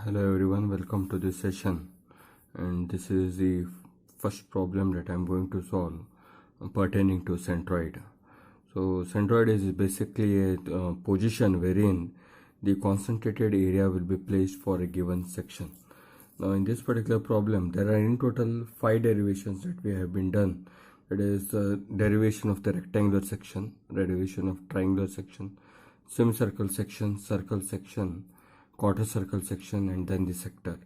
Hello everyone, welcome to this session, and this is the first problem that I'm going to solve pertaining to centroid. So centroid is basically a position wherein the concentrated area will be placed for a given section. Now in this particular problem there are in total 5 derivations that we have been done. That is derivation of the rectangular section, derivation of triangular section, semicircle section, circle section, quarter circle section, and then the sector.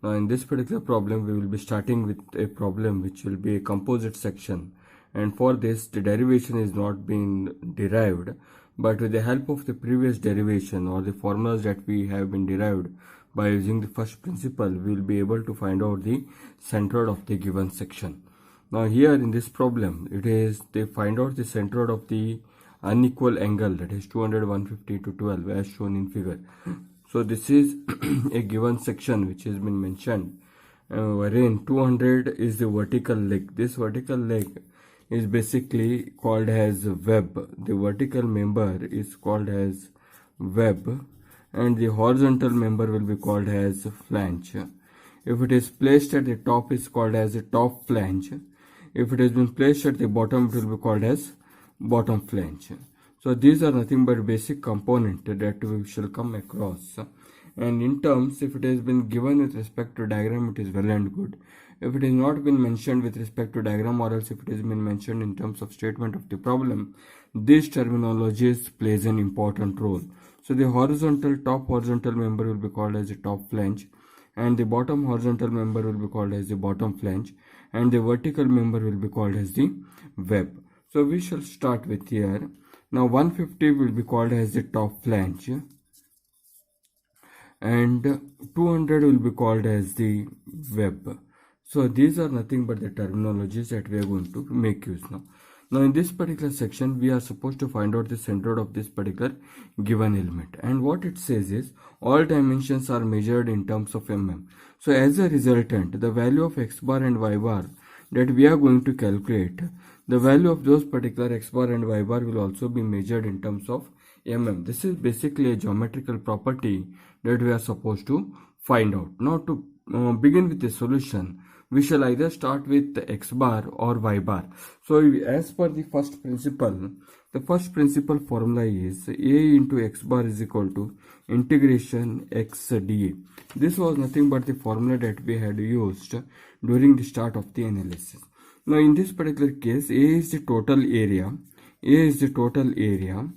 Now in this particular problem we will be starting with a problem which will be a composite section, and for this the derivation is not being derived, but with the help of the previous derivation or the formulas that we have been derived by using the first principle, we will be able to find out the centroid of the given section. Now here in this problem it is they find out the centroid of the unequal angle, that is 200, 150 to 12 as shown in figure. So this is a given section which has been mentioned, wherein 200 is the vertical leg. This vertical leg is basically called as web. The vertical member is called as web, and the horizontal member will be called as flange. If it is placed at the top, is called as a top flange. If it has been placed at the bottom, it will be called as bottom flange. So these are nothing but basic component that we shall come across. And in terms, if it has been given with respect to diagram, it is well and good. If it has not been mentioned with respect to diagram, or else if it has been mentioned in terms of statement of the problem, these terminologies plays an important role. So the top horizontal member will be called as the top flange, and the bottom horizontal member will be called as the bottom flange, and the vertical member will be called as the web. So we shall start with here. Now 150 will be called as the top flange, and 200 will be called as the web. So these are nothing but the terminologies that we are going to make use now. Now in this particular section we are supposed to find out the centroid of this particular given element, and what it says is all dimensions are measured in terms of mm. So as a resultant, the value of x bar and y bar that we are going to calculate, the value of those particular x bar and y bar will also be measured in terms of mm. This is basically a geometrical property that we are supposed to find out. Now to begin with the solution, we shall either start with x bar or y bar. So as per the first principle, the first principle formula is a into x bar is equal to integration x dA. This was nothing but the formula that we had used during the start of the analysis. Now in this particular case, A is the total area. A is the total area.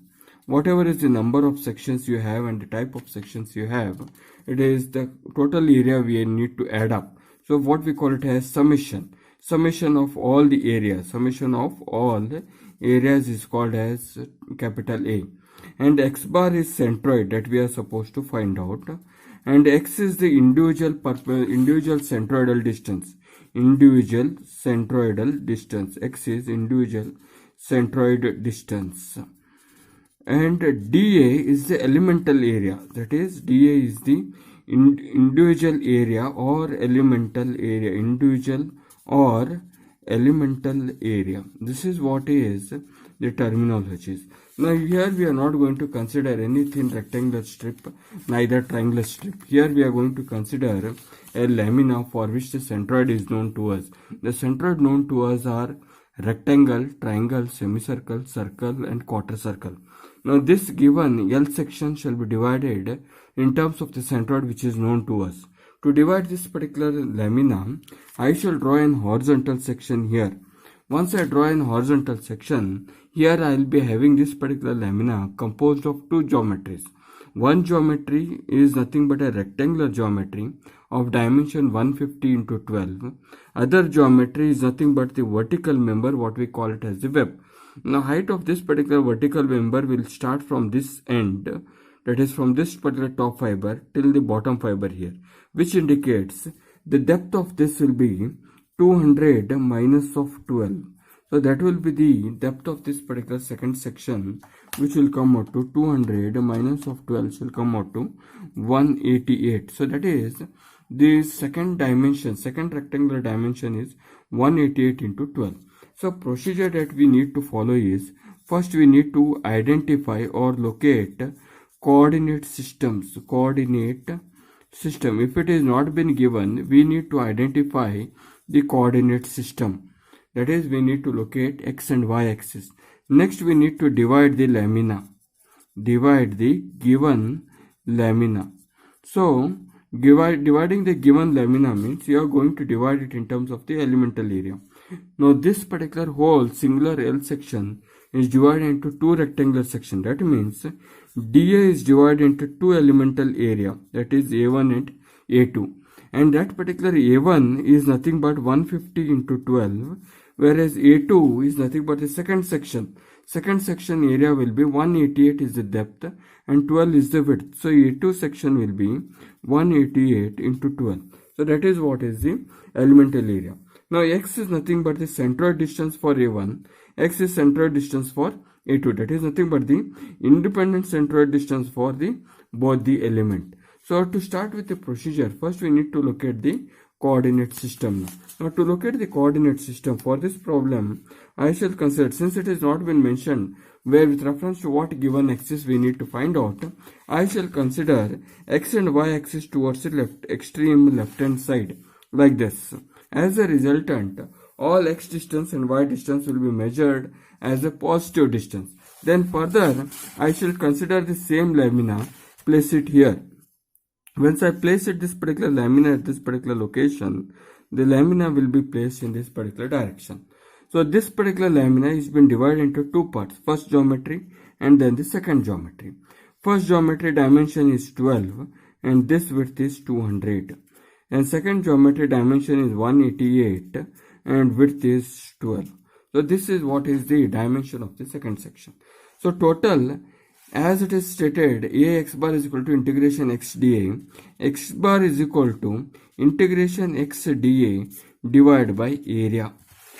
Whatever is the number of sections you have and the type of sections you have, it is the total area we need to add up. So what we call it as summation. Summation of all the areas. Summation of all the areas is called as capital A. And x bar is centroid that we are supposed to find out. And x is the individual centroidal distance. Individual centroidal distance. X is individual centroid distance. And dA is the elemental area. That is, dA is the individual area or elemental area. Individual or elemental area. This is what is the terminologies. Now here we are not going to consider anything rectangular strip, neither triangular strip. Here we are going to consider a lamina for which the centroid is known to us. The centroid known to us are rectangle, triangle, semicircle, circle, and quarter circle. Now this given L section shall be divided in terms of the centroid which is known to us. To divide this particular lamina, I shall draw an horizontal section here. Once I draw an horizontal section, here I will be having this particular lamina composed of two geometries. One geometry is nothing but a rectangular geometry of dimension 150 into 12. Other geometry is nothing but the vertical member, what we call it as the web. Now height of this particular vertical member will start from this end, that is from this particular top fiber till the bottom fiber here, which indicates the depth of this will be 200 minus of 12. So that will be the depth of this particular second section, which will come out to 200 minus of 12 shall come out to 188. So that is the second dimension, second rectangular dimension is 188 into 12. So procedure that we need to follow is, first we need to identify or locate coordinate systems system. If it is not been given, we need to identify the coordinate system. That is, we need to locate x and y axis. Next, we need to divide the lamina. Divide the given lamina. So, dividing the given lamina means you are going to divide it in terms of the elemental area. Now, this particular whole singular L section is divided into two rectangular sections. That means dA is divided into two elemental area, that is A1 and A2. And that particular A1 is nothing but 150 into 12, whereas A2 is nothing but the second section. Second section area will be 188 is the depth and 12 is the width. So A2 section will be 188 into 12. So that is what is the elemental area. Now x is nothing but the centroid distance for A1. X is centroid distance for A2. That is nothing but the independent centroid distance for the both the element. So to start with the procedure, first we need to locate the coordinate system. Now to locate the coordinate system for this problem, I shall consider, since it has not been mentioned where with reference to what given axis we need to find out, I shall consider x and y axis towards the left extreme left hand side like this. As a resultant, all x distance and y distance will be measured as a positive distance. Then further, I shall consider the same lamina, place it here. Once I place it this particular lamina at this particular location, the lamina will be placed in this particular direction. So this particular lamina is been divided into two parts, first geometry and then the second geometry. First geometry dimension is 12 and this width is 200. And second geometry dimension is 188 and width is 12. So this is what is the dimension of the second section. So total, as it is stated, Ax bar is equal to integration x dA. X bar is equal to integration x dA divided by area,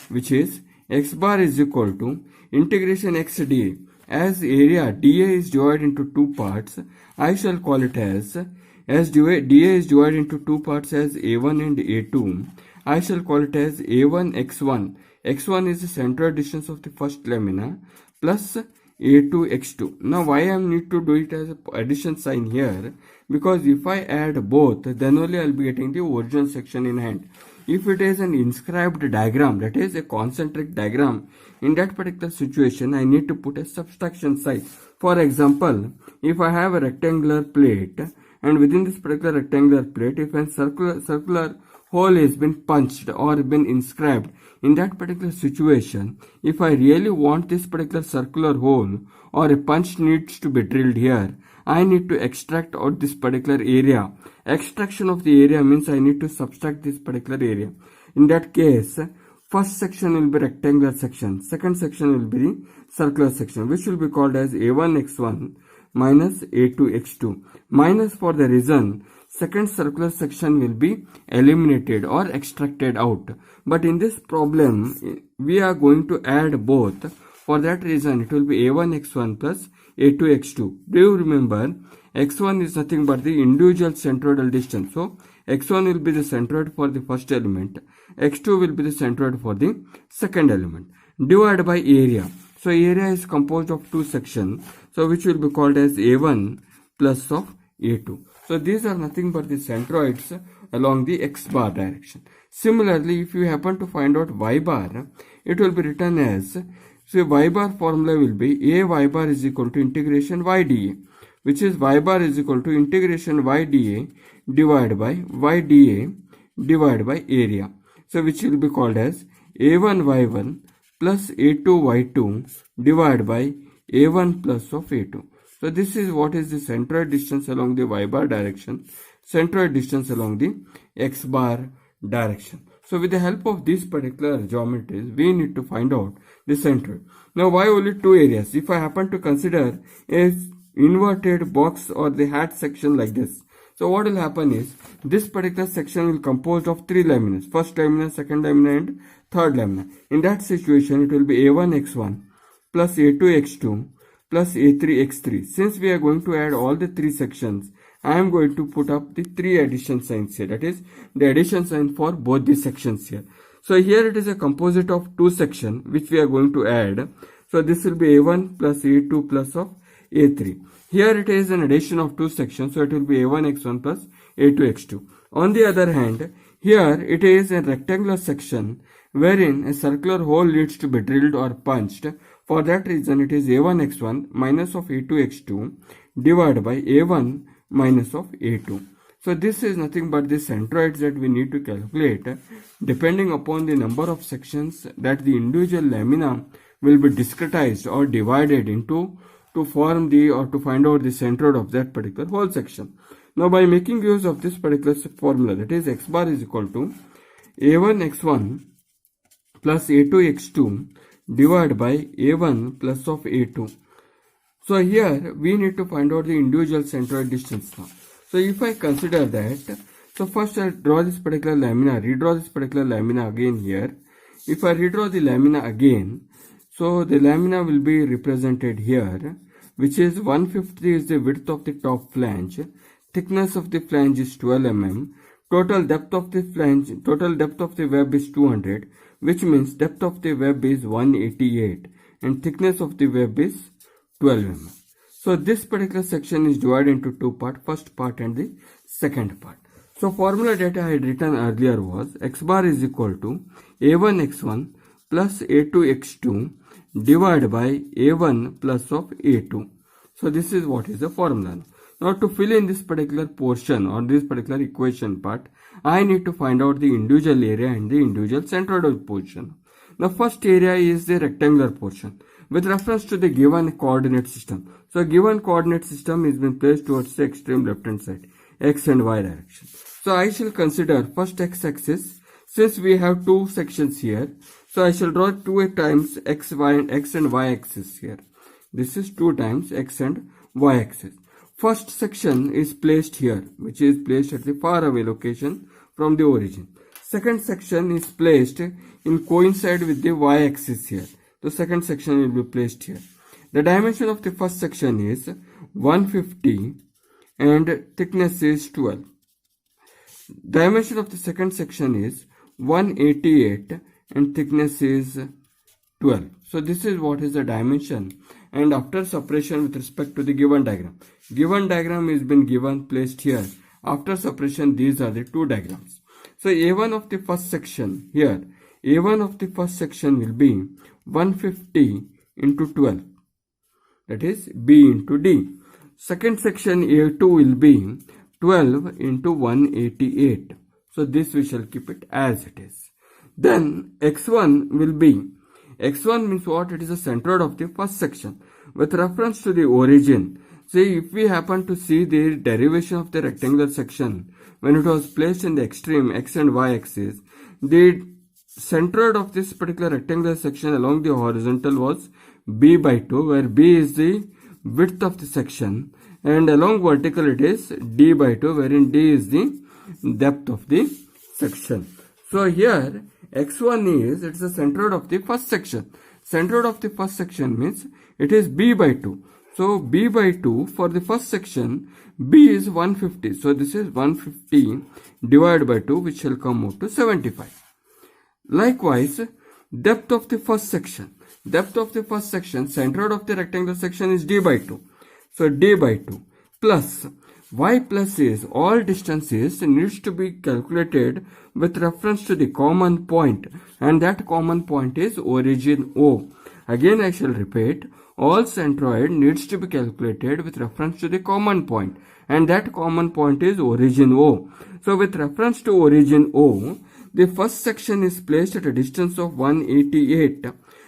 which is x bar is equal to integration x dA. As area dA is divided into two parts, I shall call it as dA is divided into two parts as A1 and A2. I shall call it as A1 x1. x1 is the centroid distance of the first lamina plus A2 x2. Now why I need to do it as an addition sign here? Because if I add both, then only I will be getting the original section in hand. If it is an inscribed diagram, that is a concentric diagram, in that particular situation I need to put a subtraction sign. For example, if I have a rectangular plate and within this particular rectangular plate, if a circular hole has been punched or been inscribed, in that particular situation, if I really want this particular circular hole or a punch needs to be drilled here, I need to extract out this particular area. Extraction of the area means I need to subtract this particular area. In that case, first section will be rectangular section, second section will be the circular section, which will be called as A1 x1 minus A2 x2. Minus for the reason second circular section will be eliminated or extracted out. But in this problem, we are going to add both. For that reason, it will be A1 x1 plus A2 x2. Do you remember? X1 is nothing but the individual centroidal distance. So, x1 will be the centroid for the first element. x2 will be the centroid for the second element. Divided by area. So, area is composed of two sections. So, which will be called as A1 plus of A2. So, these are nothing but the centroids along the x bar direction. Similarly, if you happen to find out y bar, it will be written as, so y bar formula will be A y bar is equal to integration y dA, which is y bar is equal to integration y dA divided by y dA divided by area. So, which will be called as A1 y1 plus A2 y2 divided by A1 plus of A2. So, this is what is the centroid distance along the y bar direction, centroid distance along the x bar direction. So, with the help of these particular geometries, we need to find out the centroid. Now, why only two areas? If I happen to consider a inverted box or the hat section like this, so what will happen is, this particular section will composed of three laminas, first lamina, second lamina and third lamina. In that situation, it will be A1 x1 plus A2 x2 plus A3 x3. Since we are going to add all the three sections, I am going to put up the three addition signs here. That is the addition sign for both the sections here. So here it is a composite of two sections which we are going to add. So this will be A1 plus A2 plus of A3. Here it is an addition of two sections. So it will be A1 x1 plus A2, X2. On the other hand, here it is a rectangular section wherein a circular hole needs to be drilled or punched. For that reason, it is A1 X1 minus of A2 X2 divided by A1 minus of A2. So this is nothing but the centroids that we need to calculate depending upon the number of sections that the individual lamina will be discretized or divided into to form the or to find out the centroid of that particular whole section. Now by making use of this particular formula, that is x bar is equal to A1 X1 plus A2 X2 divided by A1 plus of A2. So here we need to find out the individual centroid distance now. So if I consider that, so first I'll draw this particular lamina, redraw this particular lamina again here. If I redraw the lamina again, so the lamina will be represented here, which is 150 is the width of the top flange, thickness of the flange is 12 mm, total depth of the web is 200, which means depth of the web is 188 and thickness of the web is 12 mm. So this particular section is divided into two parts, first part and the second part. So formula that I had written earlier was x bar is equal to A1 X1 plus A2 X2 divided by A1 plus of A2. So this is what is the formula. Now to fill in this particular portion or this particular equation part, I need to find out the individual area and the individual centroid portion. The first area is the rectangular portion with reference to the given coordinate system. So given coordinate system is been placed towards the extreme left hand side, x and y direction. So I shall consider first x-axis. Since we have two sections here, so I shall draw 2 times x and y axis here. This is 2 times x and y axis. First section is placed here, which is placed at the far away location from the origin. Second section is placed in coincide with the y axis here. The second section will be placed here. The dimension of the first section is 150 and thickness is 12. Dimension of the second section is 188 and thickness is 12. So this is what is the dimension, and after separation with respect to the given diagram is been given placed here. After separation, these are the two diagrams. So A1 of the first section here, A1 of the first section will be 150 into 12, that is B into D. Second section A2 will be 12 into 188. So this we shall keep it as it is. Then x1 will be, x1 means what? It is the centroid of the first section with reference to the origin. See, if we happen to see the derivation of the rectangular section when it was placed in the extreme x and y axis, the centroid of this particular rectangular section along the horizontal was b by 2, where b is the width of the section, and along vertical it is d by 2, wherein d is the depth of the section. So here x1 is, it's the centroid of the first section. Centroid of the first section means it is b by 2. So b by 2 for the first section, b is 150. So this is 150 divided by 2, which shall come out to 75. Likewise, depth of the first section. Depth of the first section, centroid of the rectangular section is d by 2. So d by 2 plus y plus is all distances needs to be calculated with reference to the common point, and that common point is origin O. Again I shall repeat, all centroid needs to be calculated with reference to the common point, and that common point is origin O. So with reference to origin O, the first section is placed at a distance of 188.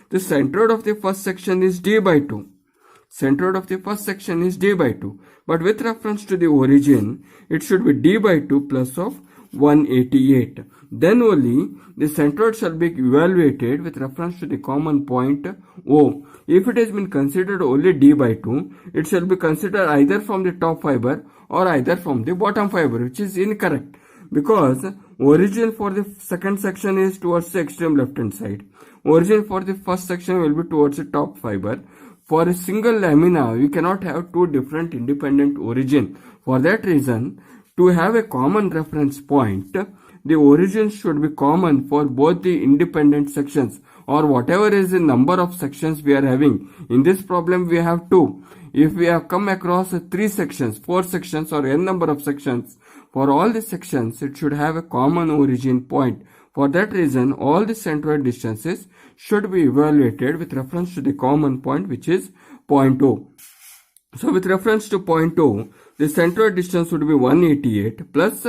The centroid of the first section is d by 2. Centroid of the first section is d by 2. But with reference to the origin, it should be d by 2 plus of 188. Then only the centroid shall be evaluated with reference to the common point O. If it has been considered only d by 2, it shall be considered either from the top fiber or either from the bottom fiber, which is incorrect, because origin for the second section is towards the extreme left hand side. Origin for the first section will be towards the top fiber. For a single lamina, we cannot have two different independent origin. For that reason, to have a common reference point, the origin should be common for both the independent sections, or whatever is the number of sections we are having. In this problem, we have 2. If we have come across 3 sections, 4 sections, or n number of sections, For all the sections, it should have a common origin point. For that reason, all the centroid distances should be evaluated with reference to the common point, which is point O. So with reference to point O, the centroid distance would be 188 plus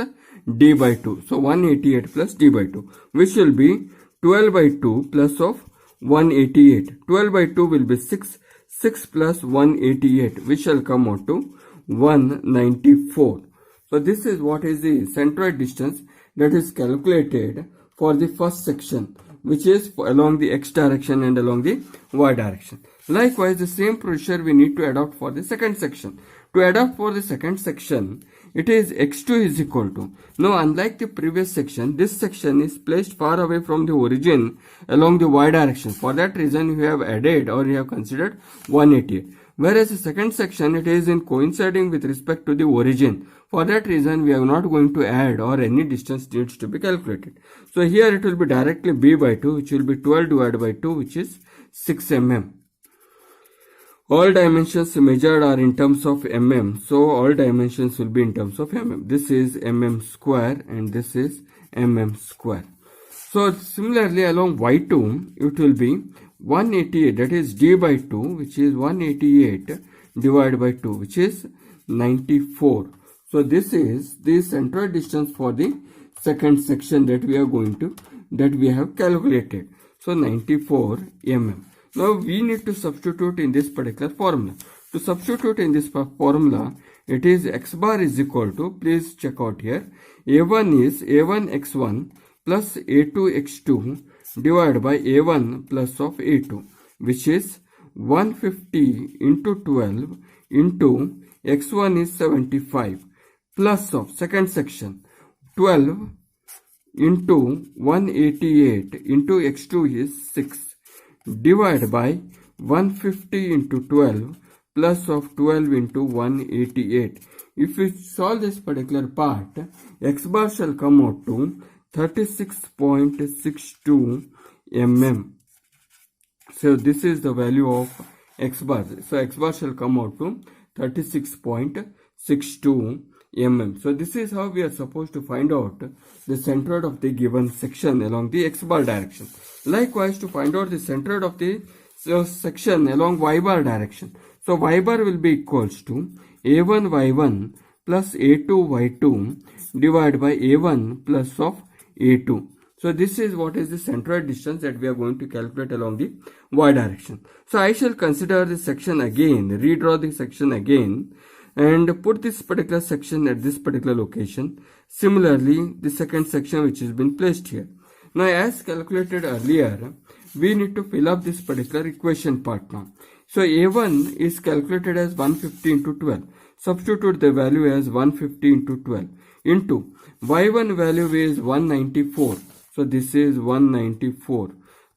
d by 2. So 188 plus d by 2, which will be 12 by 2 plus of 188. 12 by 2 will be 6. 6 plus 188, which shall come out to 194. So this is what is the centroid distance that is calculated for the first section, which is along the x direction and along the y direction. Likewise, the same procedure we need to adopt for the second section. To adopt for the second section, it is x2 is equal to. Now, unlike the previous section, this section is placed far away from the origin along the y direction. For that reason, you have added or you have considered 188. Whereas the second section, it is in coinciding with respect to the origin. For that reason, we are not going to add or any distance needs to be calculated. So here it will be directly b by 2, which will be 12 divided by 2, which is 6 mm. All dimensions measured are in terms of mm, so all dimensions will be in terms of mm. This is mm square and this is mm square. So similarly along y2, it will be 188, that is d by 2, which is 188 divided by 2, which is 94. So this is the centroid distance for the second section that we have calculated. So 94 mm. Now we need to substitute in this particular formula. To substitute in this formula, it is x bar is equal to, please check out here, a1 is a1 x1 plus a2 x2 divided by a1 plus of a2, which is 150 into 12 into x1 is 75 plus of second section 12 into 188 into x2 is 6 divided by 150 into 12 plus of 12 into 188. If we solve this particular part, x bar shall come out to 36.62 mm. So this is the value of x bar. So x bar shall come out to 36.62 mm. So this is how we are supposed to find out the centroid of the given section along the x bar direction. Likewise, to find out the centroid of the section along y bar direction. So y bar will be equals to a1 y1 plus a2 y2 divided by a1 plus of a2. So this is what is the centroid distance that we are going to calculate along the y direction. So I shall consider the section again, redraw the section again, and put this particular section at this particular location. Similarly, the second section which has been placed here. Now, as calculated earlier, we need to fill up this particular equation part now. So a1 is calculated as 150 into 12. Substitute the value as 150 into 12 into y1 value is 194. So this is 194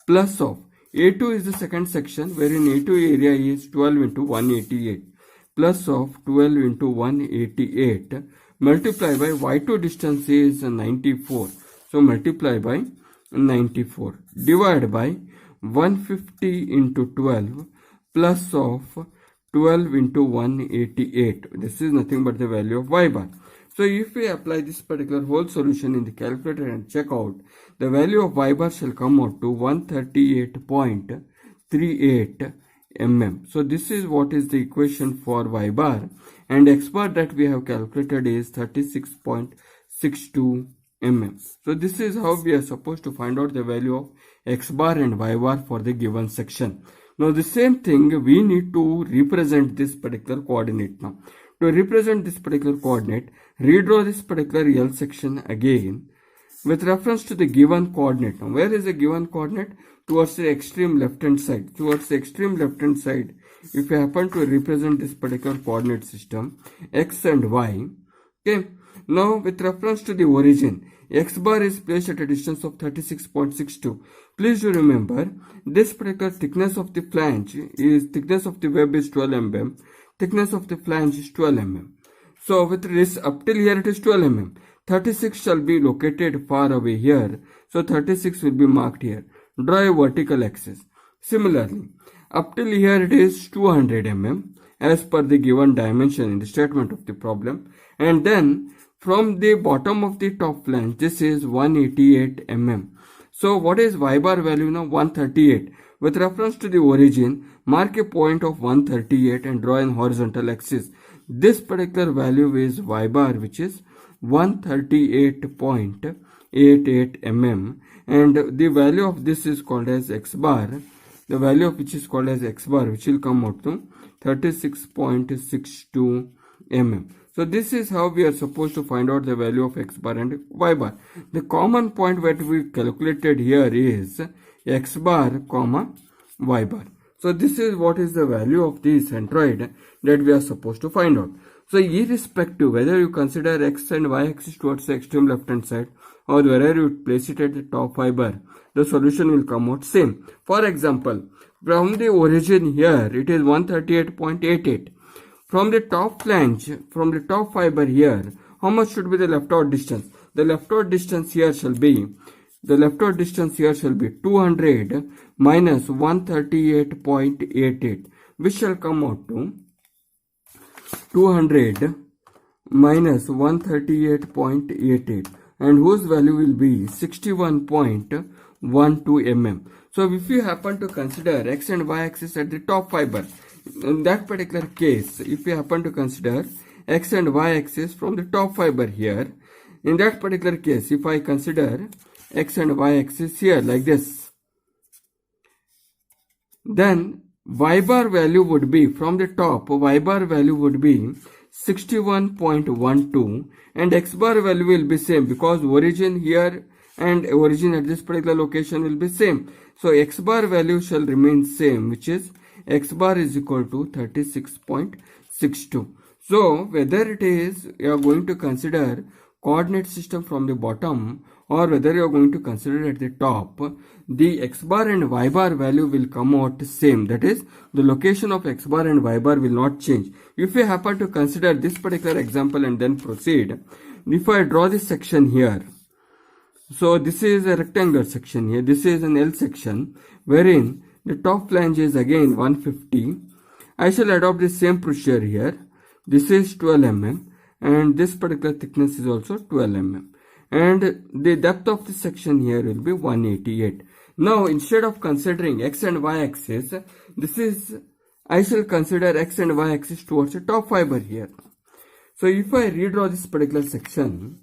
plus of a2 is the second section, wherein a2 area is 12 into 188 plus of 12 into 188 multiply by y2 distance is 94. So multiply by 94 divided by 150 into 12 plus of 12 into 188. This is nothing but the value of y bar. So if we apply this particular whole solution in the calculator and check out, the value of y bar shall come out to 138.38 mm. So this is what is the equation for y bar, and x bar that we have calculated is 36.62 mm. So this is how we are supposed to find out the value of x bar and y bar for the given section. Now the same thing we need to represent this particular coordinate now. To represent this particular coordinate, redraw this particular L section again with reference to the given coordinate. Now where is the given coordinate? Towards the extreme left hand side. Towards the extreme left hand side, if you happen to represent this particular coordinate system, x and y, okay. Now with reference to the origin, x bar is placed at a distance of 36.62. Please do remember, this particular thickness of the flange is, thickness of the web is 12 mm, thickness of the flange is 12 mm. So with this up till here it is 12 mm. 36 shall be located far away here. So 36 will be marked here. Draw a vertical axis. Similarly, up till here it is 200 mm as per the given dimension in the statement of the problem. And then from the bottom of the top flange, this is 188 mm. So what is y bar value now? 138. With reference to the origin, mark a point of 138 and draw an horizontal axis. This particular value is y bar, which is 138.88 mm, and the value of this is called as x bar. The value of which is called as x bar, which will come out to 36.62 mm. So this is how we are supposed to find out the value of x bar and y bar. The common point that we calculated here is x bar comma y bar. So this is what is the value of the centroid that we are supposed to find out. So irrespective whether you consider x and y axis towards the extreme left hand side or whether you place it at the top fiber, the solution will come out same. For example, from the origin here it is 138.88. From the top flange, from the top fiber here, how much should be the left out distance? The left out distance here shall be 200 minus 138.88, which shall come out to 200 minus 138.88, and whose value will be 61.12 mm. So if you happen to consider x and y axis at the top fiber, in that particular case, if you happen to consider x and y axis from the top fiber here, in that particular case, if I consider x and y axis here like this, then y bar value would be from the top, y bar value would be 61.12 and x bar value will be same because origin here and origin at this particular location will be same. So x bar value shall remain same, which is x bar is equal to 36.62. So whether it is you are going to consider coordinate system from the bottom or whether you are going to consider at the top, the x bar and y bar value will come out same. That is, the location of x bar and y bar will not change. If you happen to consider this particular example and then proceed, if I draw this section here, so this is a rectangular section here, this is an L section wherein the top flange is again 150. I shall adopt the same procedure here. This is 12 mm and this particular thickness is also 12 mm. And the depth of this section here will be 188. Now instead of considering x and y axis, I shall consider x and y axis towards the top fiber here. So if I redraw this particular section,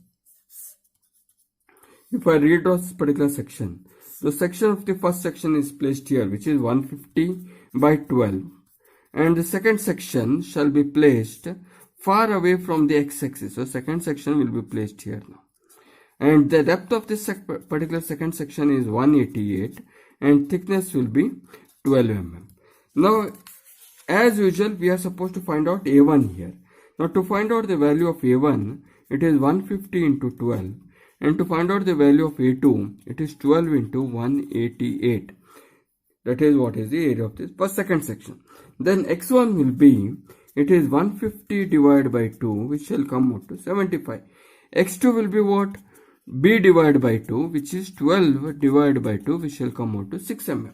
the section of the first section is placed here, which is 150 by 12, and the second section shall be placed far away from the x-axis. So second section will be placed here now, and the depth of this particular second section is 188 and thickness will be 12 mm. Now as usual we are supposed to find out A1 here. Now to find out the value of A1, it is 150 into 12. And to find out the value of A2, it is 12 into 188. That is what is the area of this first second section. Then x1 will be, it is 150 divided by 2, which shall come out to 75. x2 will be what? B divided by 2, which is 12 divided by 2, which shall come out to 6 mm.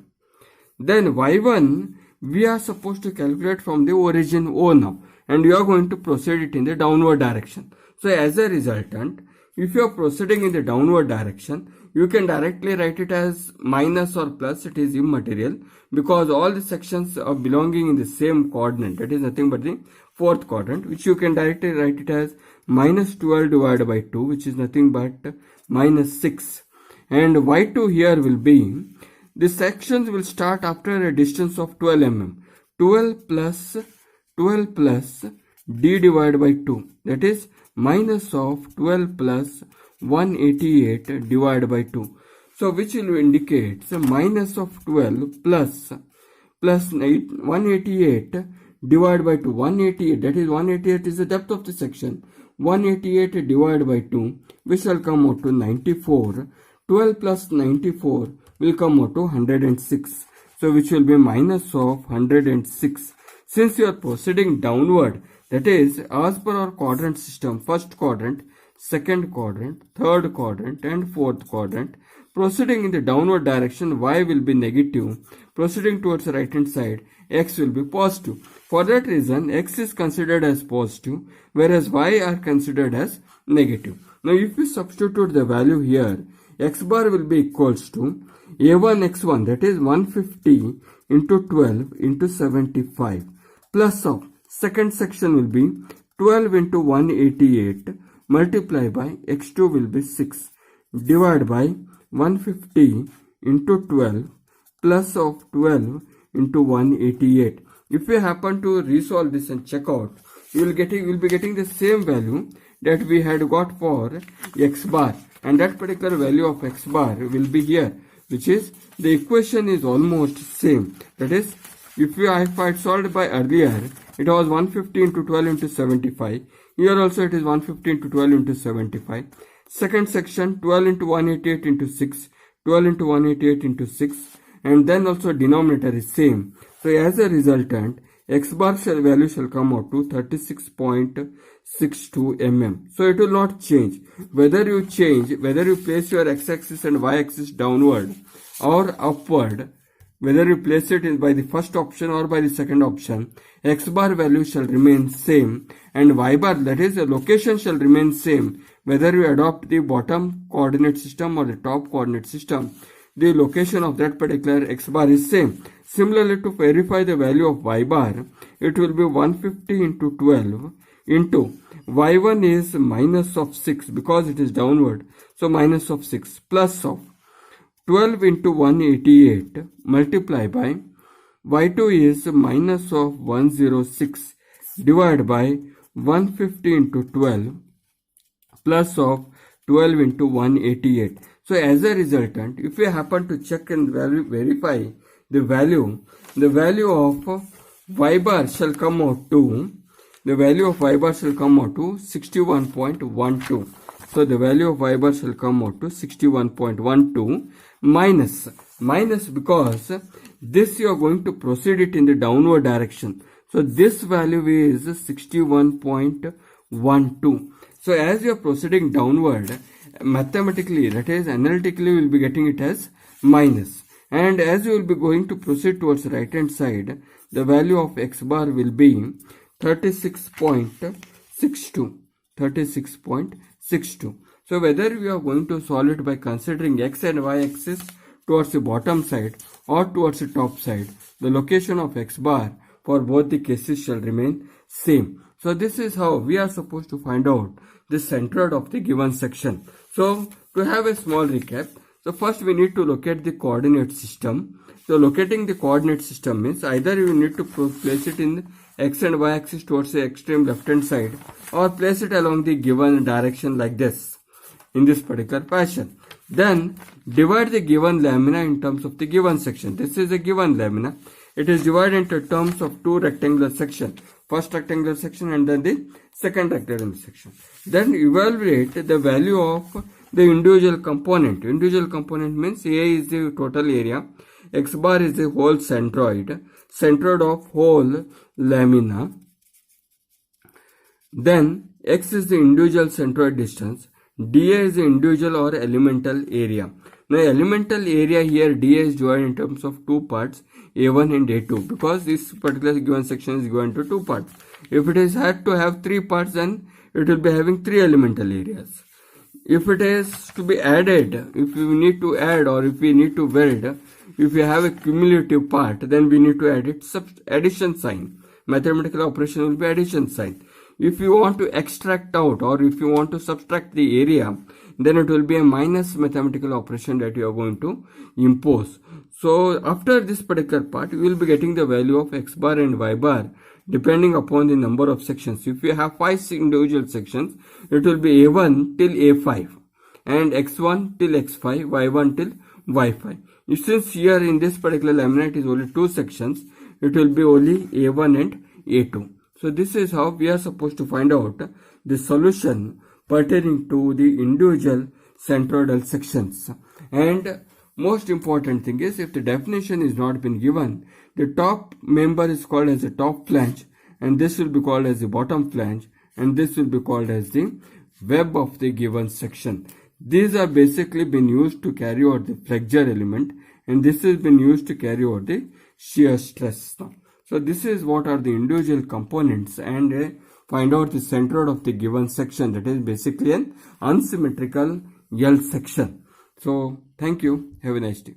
Then y1, we are supposed to calculate from the origin O now. And we are going to proceed it in the downward direction. So as a resultant, if you are proceeding in the downward direction, you can directly write it as minus or plus. It is immaterial because all the sections are belonging in the same coordinate. That is nothing but the fourth quadrant, which you can directly write it as minus 12 divided by 2, which is nothing but minus 6. And y2 here will be, the sections will start after a distance of 12 mm. 12 plus d divided by 2, that is minus of 12 plus 188 divided by 2. So which will indicate minus of 12 plus 188 divided by 2. 188, that is 188 is the depth of the section. 188 divided by 2, which shall come out to 94. 12 plus 94 will come out to 106. So which will be minus of 106. Since you are proceeding downward, that is, as per our quadrant system, first quadrant, second quadrant, third quadrant and fourth quadrant, proceeding in the downward direction, y will be negative. Proceeding towards the right hand side, x will be positive. For that reason, x is considered as positive, whereas y are considered as negative. Now if we substitute the value here, x bar will be equals to a1 x1, that is 150 into 12 into 75, plus of second section will be 12 into 188 multiplied by x2 will be 6 divided by 150 into 12 plus of 12 into 188. If we happen to resolve this and check out, you will be getting the same value that we had got for x bar, and that particular value of x bar will be here, which is the equation is almost same. That is, if I had solved by earlier, it was 150 into 12 into 75. Here also it is 150 into 12 into 75. Second section 12 into 188 into 6, 12 into 188 into 6, and then also denominator is same. So as a resultant, x bar value shall come out to 36.62 mm. So it will not change. Whether you place your x-axis and y-axis downward or upward, whether you place it by the first option or by the second option, x bar value shall remain same, and y bar, that is the location, shall remain same. Whether you adopt the bottom coordinate system or the top coordinate system, the location of that particular x bar is same. Similarly, to verify the value of y bar, it will be 150 into 12 into y1 is minus of 6 because it is downward, so minus of 6 plus of 12 into 188 multiplied by y2 is minus of 106 divided by 150 into 12 plus of 12 into 188. So as a resultant, if we happen to check and verify the value of y bar shall come out to 61.12. So the value of y bar shall come out to 61.12 minus because this you are going to proceed it in the downward direction. So this value is 61.12. So as you are proceeding downward, mathematically, that is analytically, we will be getting it as minus. And as you will be going to proceed towards the right hand side, the value of x bar will be 36.62. So whether we are going to solve it by considering x and y axis towards the bottom side or towards the top side, the location of x bar for both the cases shall remain same. So this is how we are supposed to find out the centroid of the given section. So to have a small recap, so first we need to locate the coordinate system. So locating the coordinate system means either you need to place it in the x and y axis towards the extreme left hand side, or place it along the given direction like this, in this particular fashion. Then divide the given lamina in terms of the given section. This is a given lamina. It is divided into terms of two rectangular sections. First rectangular section and then the second rectangular section. Then evaluate the value of the individual component. Individual component means A is the total area, x bar is the whole centroid of whole lamina. Then x is the individual centroid distance, dA is the individual or elemental area. Now elemental area here, dA is divided in terms of two parts, A1 and A2, because this particular given section is given to two parts. If it is had to have three parts, then it will be having three elemental areas. If it is to be added, if we need to add or if we need to weld, if we have a cumulative part, then we need to add it addition sign. Mathematical operation will be addition sign. If you want to extract out or if you want to subtract the area, then it will be a minus mathematical operation that you are going to impose. So after this particular part, you will be getting the value of x bar and y bar depending upon the number of sections. If you have 5 individual sections, it will be A1 till A5 and x1 till x5, y1 till y5. Since here in this particular lamina it is only 2 sections, it will be only A1 and A2. So this is how we are supposed to find out the solution pertaining to the individual centroidal sections. And most important thing is, if the definition is not been given, the top member is called as the top flange, and this will be called as the bottom flange, and this will be called as the web of the given section. These are basically been used to carry out the flexure element, and this has been used to carry out the shear stress. So this is what are the individual components, and find out the centroid of the given section, that is basically an unsymmetrical L section. So thank you. Have a nice day.